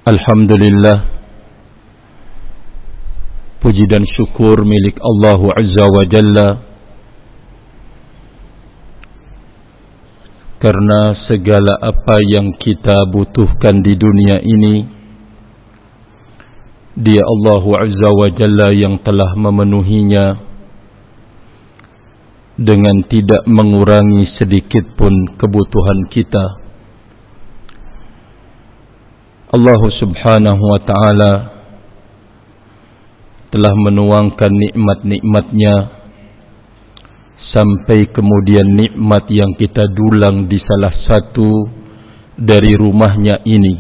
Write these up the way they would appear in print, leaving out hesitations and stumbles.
Alhamdulillah, puji dan syukur milik Allah Azza wa Jalla, karena segala apa yang kita butuhkan di dunia ini, Dia Allah Azza wa Jalla yang telah memenuhinya dengan tidak mengurangi sedikit pun kebutuhan kita. Allah subhanahu wa ta'ala telah menuangkan nikmat-nikmatnya sampai kemudian nikmat yang kita dulang di salah satu dari rumahnya ini,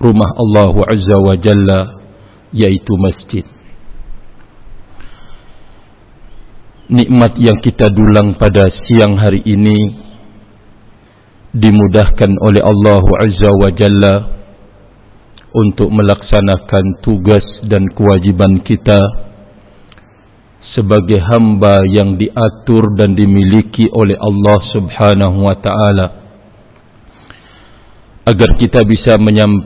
rumah Allah Azza wa Jalla, yaitu masjid. Nikmat yang kita dulang pada siang hari ini dimudahkan oleh Allah Azza wa Jalla untuk melaksanakan tugas dan kewajiban kita sebagai hamba yang diatur dan dimiliki oleh Allah subhanahu wa ta'ala, agar kita bisa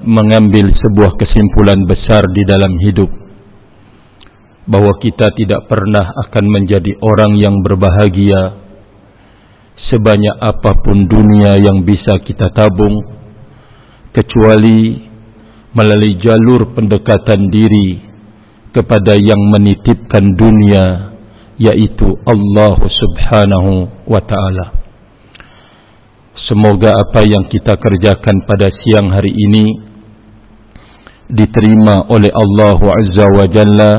mengambil sebuah kesimpulan besar di dalam hidup, bahwa kita tidak pernah akan menjadi orang yang berbahagia sebanyak apapun dunia yang bisa kita tabung, kecuali melalui jalur pendekatan diri kepada yang menitipkan dunia, yaitu Allah subhanahu wa ta'ala. Semoga apa yang kita kerjakan pada siang hari ini diterima oleh Allah Azza wa Jalla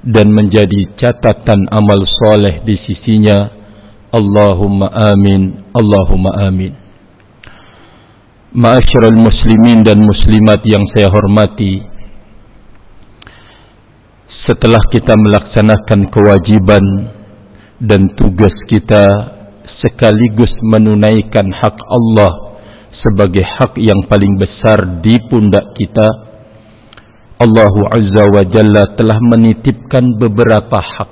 dan menjadi catatan amal soleh di sisinya. Allahumma amin, Allahumma amin. Ma'asyiral muslimin dan muslimat yang saya hormati, setelah kita melaksanakan kewajiban dan tugas kita sekaligus menunaikan hak Allah sebagai hak yang paling besar di pundak kita, Allah Azza wa Jalla telah menitipkan beberapa hak.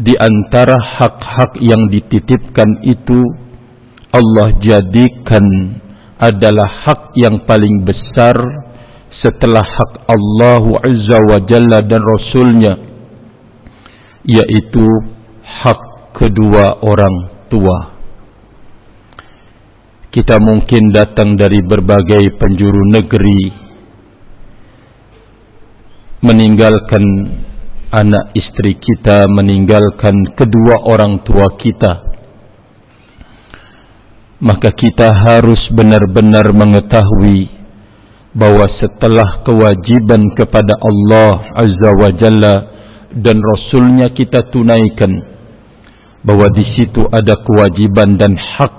Di antara hak-hak yang dititipkan itu, Allah jadikan adalah hak yang paling besar setelah hak Allah Azza wa Jalla dan Rasulnya, yaitu hak kedua orang tua. Kita mungkin datang dari berbagai penjuru negeri, meninggalkan anak istri kita, meninggalkan kedua orang tua kita. Maka kita harus benar-benar mengetahui bahwa setelah kewajiban kepada Allah Azza wa Jalla dan Rasulnya kita tunaikan, bahwa di situ ada kewajiban dan hak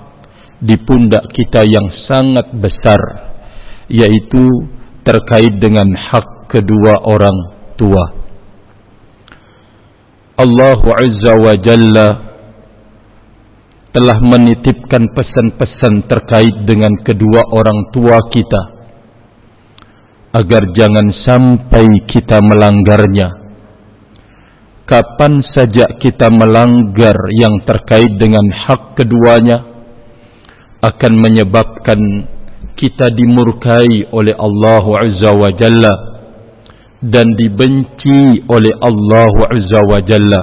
di pundak kita yang sangat besar, yaitu terkait dengan hak kedua orang tua. Allah Azza wa Jalla telah menitipkan pesan-pesan terkait dengan kedua orang tua kita, agar jangan sampai kita melanggarnya. Kapan saja kita melanggar yang terkait dengan hak keduanya, akan menyebabkan kita dimurkai oleh Allah Azza wa Jalla dan dibenci oleh Allah Azza wa Jalla.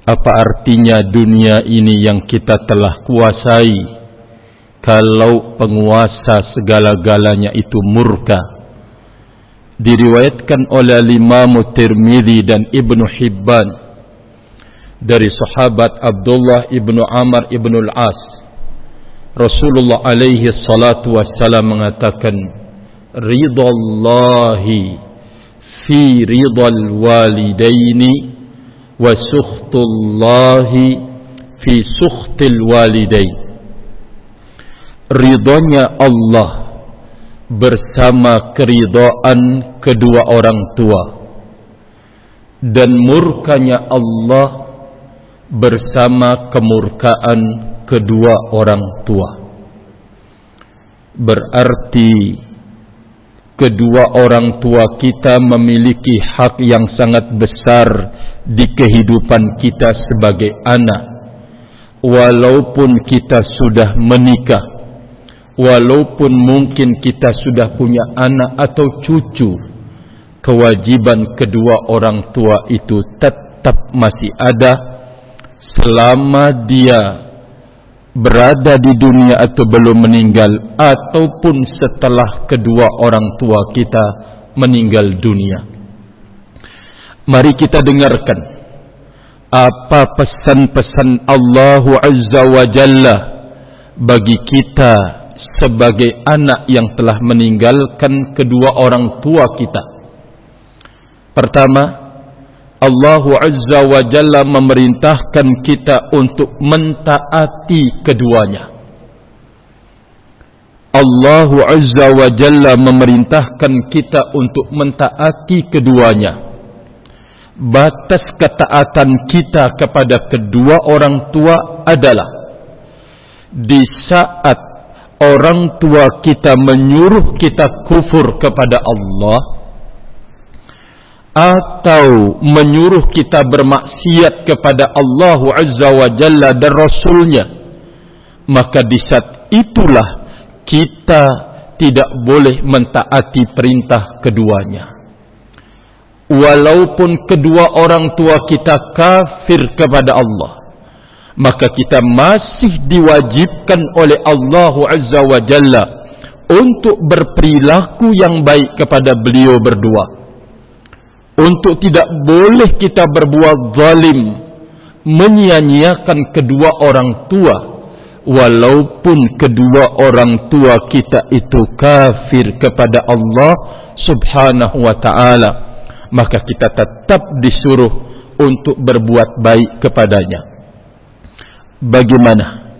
Apa artinya dunia ini yang kita telah kuasai kalau penguasa segala-galanya itu murka? Diriwayatkan oleh Imam Tirmidzi dan Ibnu Hibban dari sahabat Abdullah ibnu Amr ibnu al-As, Rasulullah alaihi salatu wassalam mengatakan, ridallahi fi ridal walidaini wa sukhtullahi fi sukhtil walidain. Ridhonya Allah bersama keridhaan kedua orang tua, dan murkanya Allah bersama kemurkaan kedua orang tua. Berarti kedua orang tua kita memiliki hak yang sangat besar di kehidupan kita sebagai anak, walaupun kita sudah menikah, walaupun mungkin kita sudah punya anak atau cucu, kewajiban kedua orang tua itu tetap masih ada selama dia berada di dunia atau belum meninggal, ataupun setelah kedua orang tua kita meninggal dunia. Mari kita dengarkan apa pesan-pesan Allah Azza wa Jalla bagi kita sebagai anak yang telah meninggalkan kedua orang tua kita. Pertama, Allah Azza wa Jalla memerintahkan kita untuk mentaati keduanya. Allah Azza wa Jalla memerintahkan kita untuk mentaati keduanya. Batas ketaatan kita kepada kedua orang tua adalah di saat orang tua kita menyuruh kita kufur kepada Allah, atau menyuruh kita bermaksiat kepada Allah Azza wa Jalla dan Rasulnya, maka di saat itulah kita tidak boleh mentaati perintah keduanya. Walaupun kedua orang tua kita kafir kepada Allah, maka kita masih diwajibkan oleh Allah Azza wa Jalla untuk berperilaku yang baik kepada beliau berdua. Untuk tidak boleh kita berbuat zalim, menyia-nyiakan kedua orang tua, walaupun kedua orang tua kita itu kafir kepada Allah Subhanahu wa ta'ala, maka kita tetap disuruh untuk berbuat baik kepadanya. Bagaimana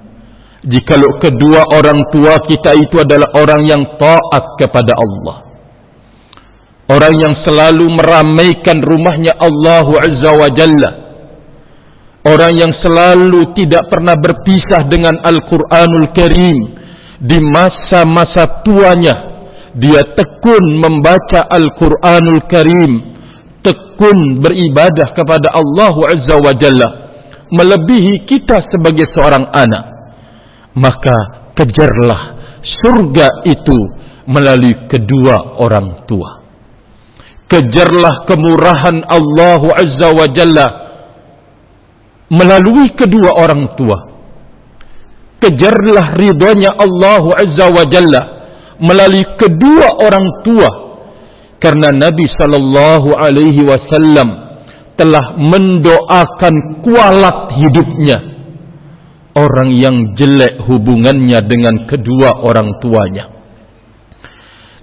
jikalau kedua orang tua kita itu adalah orang yang taat kepada Allah, orang yang selalu meramaikan rumahnya Allah Azza wa Jalla, orang yang selalu tidak pernah berpisah dengan Al-Quranul Karim. Di masa-masa tuanya dia tekun membaca Al-Quranul Karim, tekun beribadah kepada Allah Azza wa Jalla, melebihi kita sebagai seorang anak. Maka kejarlah surga itu melalui kedua orang tua. Kejarlah kemurahan Allah Azza wa Jalla melalui kedua orang tua. Kejarlah ridhonya Allah Azza wa Jalla melalui kedua orang tua. Karena Nabi sallallahu alaihi wasallam telah mendoakan kualat hidupnya orang yang jelek hubungannya dengan kedua orang tuanya.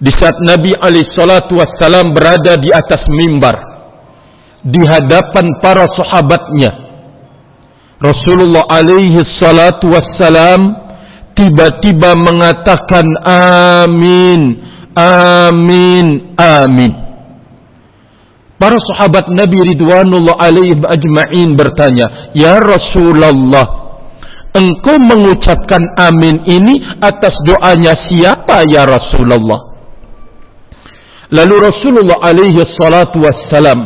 Di saat Nabi SAW berada di atas mimbar di hadapan para sahabatnya, Rasulullah SAW tiba-tiba mengatakan amin, amin, amin. Para sahabat Nabi ridwanullah alaihim ajma'in bertanya, "Ya Rasulullah, engkau mengucapkan amin ini atas doanya siapa ya Rasulullah?" Lalu Rasulullah alaihi salatu wassalam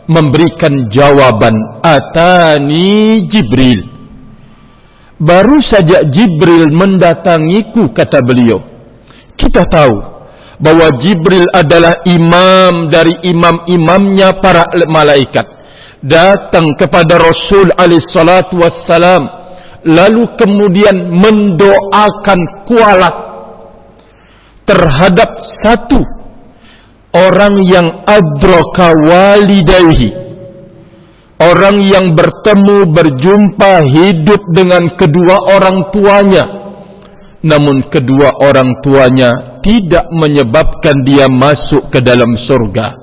memberikan jawaban, "Atani Jibril." Baru saja Jibril mendatangiku, kata beliau. Kita tahu bahwa Jibril adalah imam dari imam-imamnya para malaikat. Datang kepada Rasul alaihi salatu wassalam, lalu kemudian mendoakan kualat terhadap satu orang yang adraka walidayhi, orang yang bertemu, berjumpa, hidup dengan kedua orang tuanya, namun kedua orang tuanya tidak menyebabkan dia masuk ke dalam surga,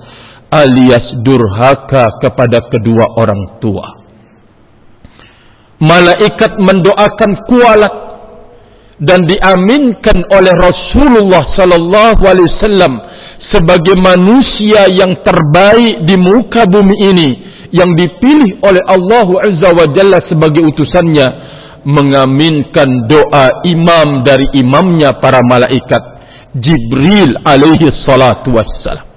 alias durhaka kepada kedua orang tua. Malaikat mendoakan kualat dan diaminkan oleh Rasulullah sallallahu alaihi wasallam sebagai manusia yang terbaik di muka bumi ini, yang dipilih oleh Allah Azza wa Jalla sebagai utusannya, mengaminkan doa imam dari imamnya para malaikat, Jibril alaihi salatu wassalam.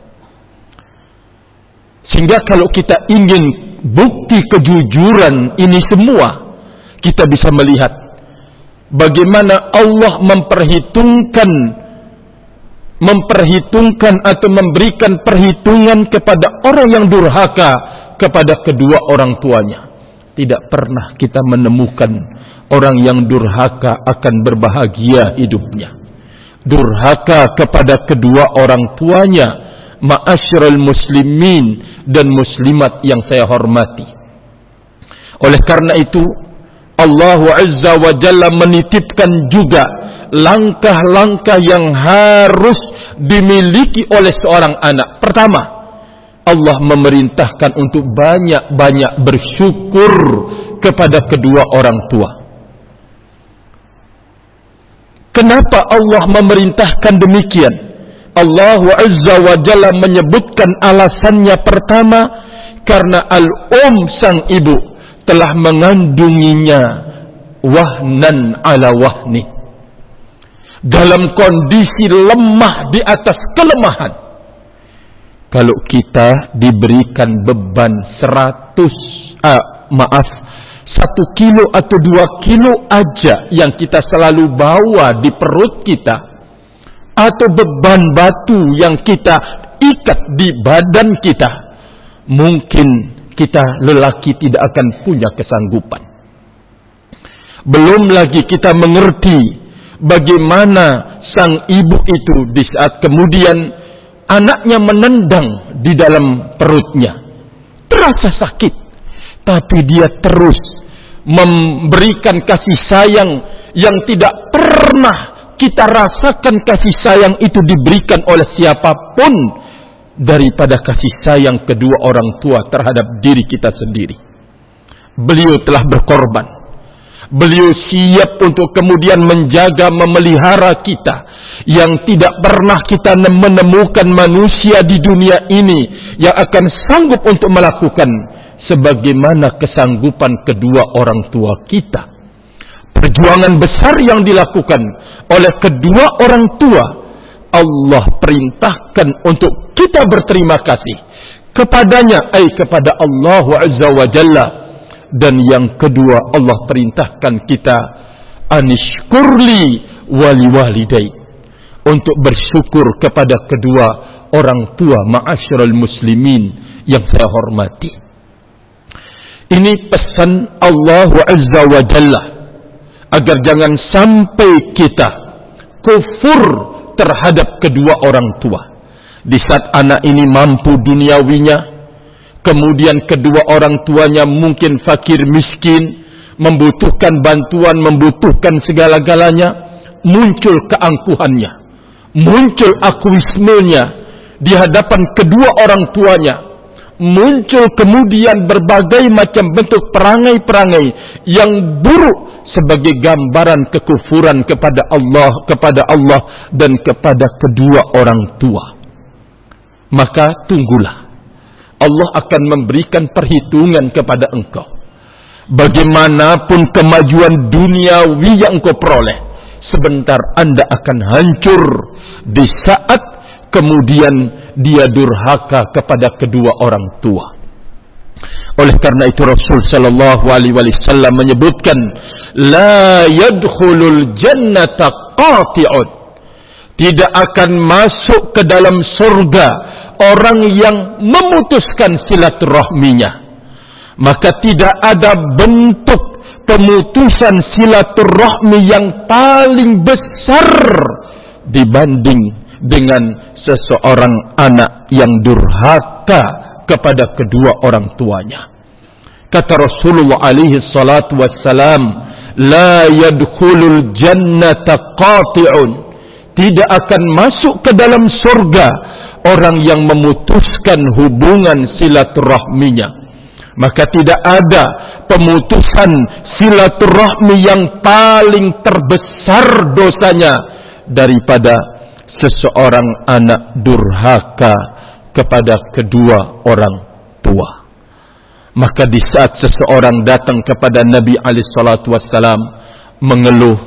Sehingga kalau kita ingin bukti kejujuran ini semua, kita bisa melihat bagaimana Allah memperhitungkan atau memberikan perhitungan kepada orang yang durhaka kepada kedua orang tuanya. Tidak pernah kita menemukan orang yang durhaka akan berbahagia hidupnya. Durhaka kepada kedua orang tuanya, ma'asyiral muslimin dan muslimat yang saya hormati. Oleh karena itu, Allah Azza wa Jalla menitipkan juga langkah-langkah yang harus dimiliki oleh seorang anak. Pertama, Allah memerintahkan untuk banyak-banyak bersyukur kepada kedua orang tua. Kenapa Allah memerintahkan demikian? Allah Azza wa Jalla menyebutkan alasannya. Pertama, karena sang ibu telah mengandunginya wahnan ala wahni, dalam kondisi lemah di atas kelemahan. Kalau kita diberikan beban 1 kilo atau 2 kilo aja yang kita selalu bawa di perut kita, atau beban batu yang kita ikat di badan kita, mungkin kita lelaki tidak akan punya kesanggupan. Belum lagi kita mengerti bagaimana sang ibu itu di saat kemudian anaknya menendang di dalam perutnya, terasa sakit, tapi dia terus memberikan kasih sayang yang tidak pernah kita rasakan. Kasih sayang itu diberikan oleh siapapun daripada kasih sayang kedua orang tua terhadap diri kita sendiri. Beliau telah berkorban. Beliau siap untuk kemudian menjaga, memelihara kita, yang tidak pernah kita menemukan manusia di dunia ini yang akan sanggup untuk melakukan sebagaimana kesanggupan kedua orang tua kita. Perjuangan besar yang dilakukan oleh kedua orang tua, Allah perintahkan untuk kita berterima kasih kepadanya, kepada Allah Azza wa Jalla. Dan yang kedua, Allah perintahkan kita anishkurli wali walidai, untuk bersyukur kepada kedua orang tua, ma'asyiral muslimin yang saya hormati. Ini pesan Allah Azza wa Jalla, agar jangan sampai kita kufur terhadap kedua orang tua. Di saat anak ini mampu duniawinya, kemudian kedua orang tuanya mungkin fakir miskin, membutuhkan bantuan, membutuhkan segala-galanya, muncul keangkuhannya, muncul akuismenya di hadapan kedua orang tuanya, muncul kemudian berbagai macam bentuk perangai-perangai yang buruk sebagai gambaran kekufuran kepada Allah dan kepada kedua orang tua. Maka tunggulah, Allah akan memberikan perhitungan kepada engkau. Bagaimanapun kemajuan duniawi yang engkau peroleh, sebentar Anda akan hancur di saat kemudian dia durhaka kepada kedua orang tua. Oleh karena itu Rasul sallallahu alaihi wasallam menyebutkan, la yadkhulul jannata qati'un, tidak akan masuk ke dalam surga orang yang memutuskan silaturahminya. Maka tidak ada bentuk pemutusan silaturahmi yang paling besar dibanding dengan seseorang anak yang durhaka kepada kedua orang tuanya. Kata Rasulullah alaihi salatu wassalam, la yadkhulul jannata qati'un, tidak akan masuk ke dalam surga orang yang memutuskan hubungan silaturahminya. Maka tidak ada pemutusan silaturahmi yang paling terbesar dosanya daripada seseorang anak durhaka kepada kedua orang tua. Maka di saat seseorang datang kepada Nabi SAW mengeluh,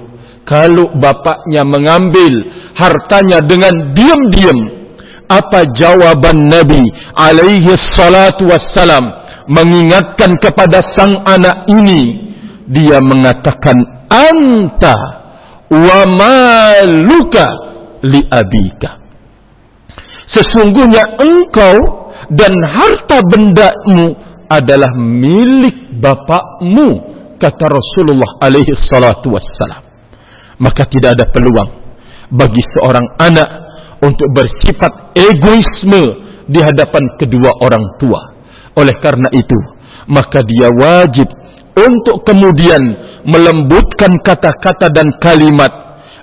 kalau bapaknya mengambil hartanya dengan diam-diam, apa jawaban Nabi SAW mengingatkan kepada sang anak ini? Dia mengatakan, anta wa maluka li abika. Sesungguhnya engkau dan harta bendamu adalah milik bapakmu, kata Rasulullah alaihi salatu wassalam. Maka tidak ada peluang bagi seorang anak untuk bersifat egoisme di hadapan kedua orang tua. Oleh karena itu, maka dia wajib untuk kemudian melembutkan kata-kata dan kalimat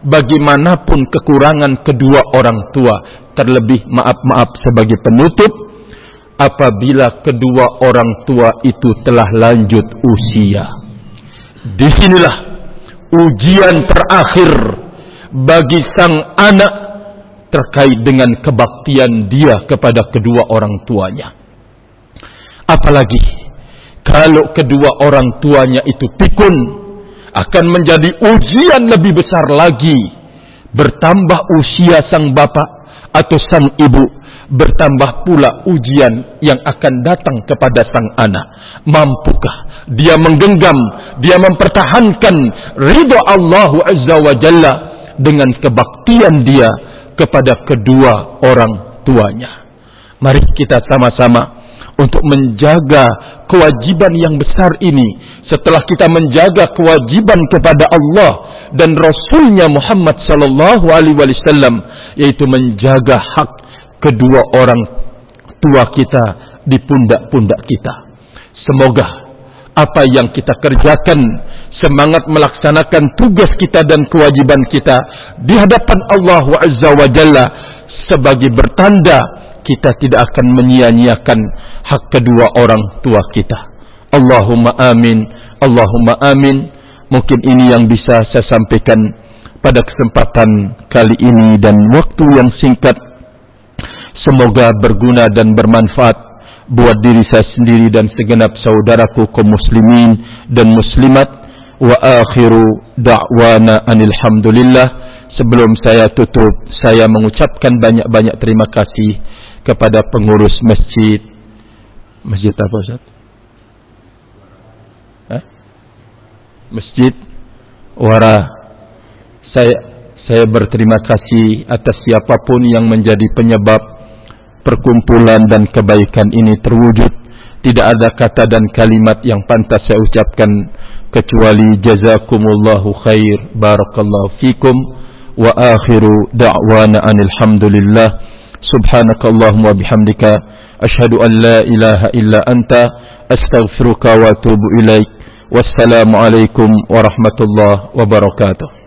bagaimanapun kekurangan kedua orang tua. Terlebih maaf sebagai penutup, apabila kedua orang tua itu telah lanjut usia. Disinilah ujian terakhir bagi sang anak terkait dengan kebaktian dia kepada kedua orang tuanya. Apalagi kalau kedua orang tuanya itu pikun, akan menjadi ujian lebih besar lagi. Bertambah usia sang bapak atau sang ibu, bertambah pula ujian yang akan datang kepada sang anak. Mampukah dia menggenggam, dia mempertahankan ridha Allah Azza wa Jalla dengan kebaktian dia kepada kedua orang tuanya? Mari kita sama-sama untuk menjaga kewajiban yang besar ini. Setelah kita menjaga kewajiban kepada Allah dan Rasulnya Muhammad sallallahu alaihi wasallam, yaitu menjaga hak kedua orang tua kita di pundak-pundak kita. Semoga apa yang kita kerjakan, semangat melaksanakan tugas kita dan kewajiban kita di hadapan Allah Azza wa Jalla sebagai bertanda kita tidak akan menyia-nyiakan hak kedua orang tua kita. Allahumma amin, Allahumma amin. Mungkin ini yang bisa saya sampaikan pada kesempatan kali ini dan waktu yang singkat. Semoga berguna dan bermanfaat buat diri saya sendiri dan segenap saudaraku kaum muslimin dan muslimat. Wa akhiru da'wana anil hamdulillah. Sebelum saya tutup, saya mengucapkan banyak-banyak terima kasih kepada pengurus masjid. Masjid apa Ustaz? Masjid Wara. Saya berterima kasih atas siapapun yang menjadi penyebab perkumpulan dan kebaikan ini terwujud. Tidak ada kata dan kalimat yang pantas saya ucapkan kecuali jazakumullahu khair, barakallahu fikum, wa akhiru da'wana anil hamdulillah. Subhanakallahumma wa bihamdika asyhadu an la ilaha illa anta astaghfiruka wa atubu ilaik. Wassalamualaikum warahmatullahi wabarakatuh.